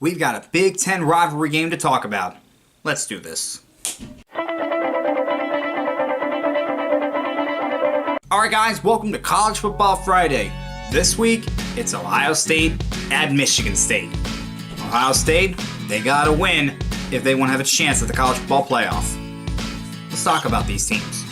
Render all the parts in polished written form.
We've got a Big Ten rivalry game to talk about. Let's do this. Alright guys, welcome to College Football Friday. This week, it's Ohio State at Michigan State. Ohio State, they gotta win if they want to have a chance at the college football playoff. Let's talk about these teams.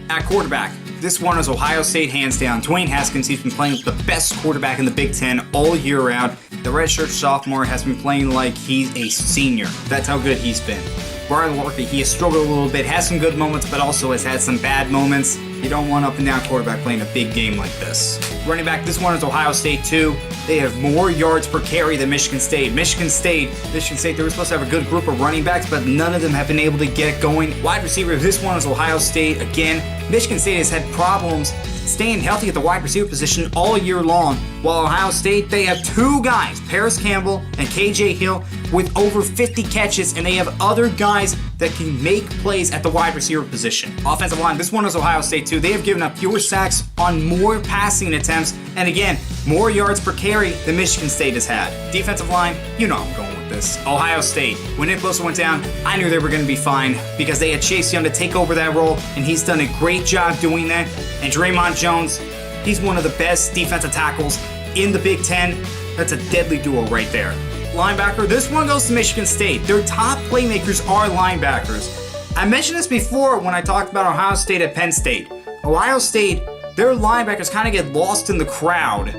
At quarterback, this one is Ohio State hands down. Dwayne Haskins, he's been playing with the best quarterback in the Big Ten all year round. The redshirt sophomore has been playing like he's a senior. That's how good he's been. Brian Lorky, he has struggled a little bit, has some good moments, but also has had some bad moments. You don't want up and down quarterback playing a big game like this. Running back, this one is Ohio State too. They have more yards per carry than Michigan State. Michigan State, they were supposed to have a good group of running backs, but none of them have been able to get going. Wide receiver, this one is Ohio State. Again, Michigan State has had problems staying healthy at the wide receiver position all year long, while Ohio State, they have two guys, Paris Campbell and KJ Hill, with over 50 catches, and they have other guys that can make plays at the wide receiver position. Offensive line, this one is Ohio State too. They have given up fewer sacks on more passing attempts, and again, more yards per carry than Michigan State has had. Defensive line, you know I'm going with this. Ohio State, when Nick Bosa went down, I knew they were going to be fine because they had Chase Young to take over that role, and he's done a great job doing that. And Draymond Jones, he's one of the best defensive tackles in the Big Ten. That's a deadly duo right there. Linebacker, this one goes to Michigan State. Their top playmakers are linebackers. I mentioned this before when I talked about Ohio State at Penn State. Ohio State, their linebackers kind of get lost in the crowd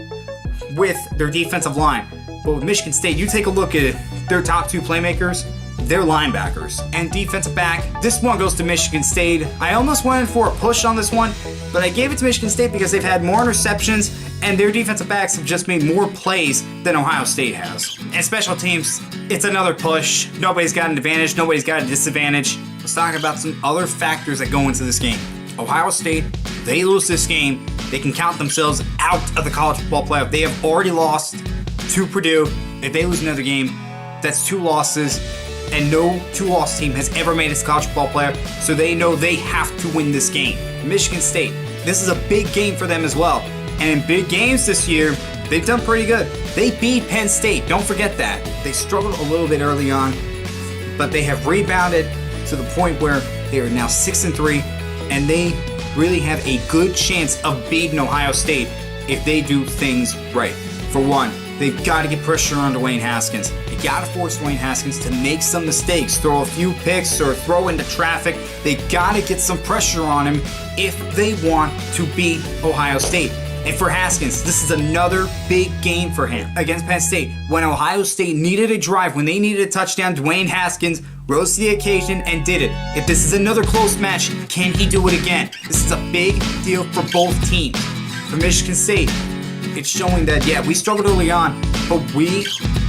with their defensive line. But with Michigan State, you take a look at their top two playmakers, they're linebackers. And defensive back, this one goes to Michigan State. I almost went for a push on this one, but I gave it to Michigan State because they've had more interceptions and their defensive backs have just made more plays than Ohio State has. And special teams, it's another push. Nobody's got an advantage, nobody's got a disadvantage. Let's talk about some other factors that go into this game. Ohio State, they lose this game, they can count themselves out of the college football playoff. They have already lost to Purdue. If they lose another game, that's 2 losses. And no 2-loss team has ever made it to the college football playoff, so they know they have to win this game. Michigan State, this is a big game for them as well. And in big games this year, they've done pretty good. They beat Penn State, don't forget that. They struggled a little bit early on, but they have rebounded to the point where they are now 6-3, and they really have a good chance of beating Ohio State if they do things right. For one, they've got to get pressure on Dwayne Haskins. They got to force Dwayne Haskins to make some mistakes, throw a few picks or throw into traffic. They got to get some pressure on him if they want to beat Ohio State. And for Haskins, this is another big game for him against Penn State. When Ohio State needed a drive, when they needed a touchdown, Dwayne Haskins rose to the occasion and did it. If this is another close match, can he do it again? This is a big deal for both teams. For Michigan State, it's showing that, yeah, we struggled early on, but we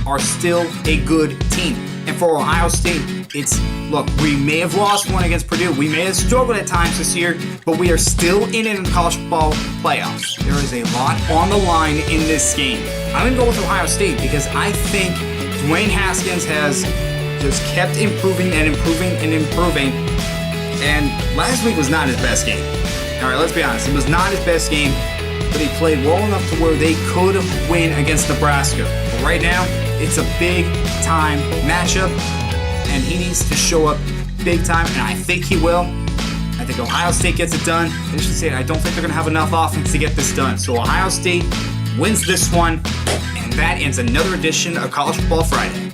are still a good team. And for Ohio State, it's, look, we may have lost one against Purdue. We may have struggled at times this year, but we are still in it in the college football playoffs. There is a lot on the line in this game. I'm going to go with Ohio State because I think Dwayne Haskins has just kept improving and improving and improving. And last week was not his best game. All right, let's be honest. It was not his best game, but he played well enough to where they could win against Nebraska. But right now, it's a big-time matchup, and he needs to show up big time, and I think he will. I think Ohio State gets it done. Michigan State, I don't think they're going to have enough offense to get this done. So Ohio State wins this one, and that ends another edition of College Football Friday.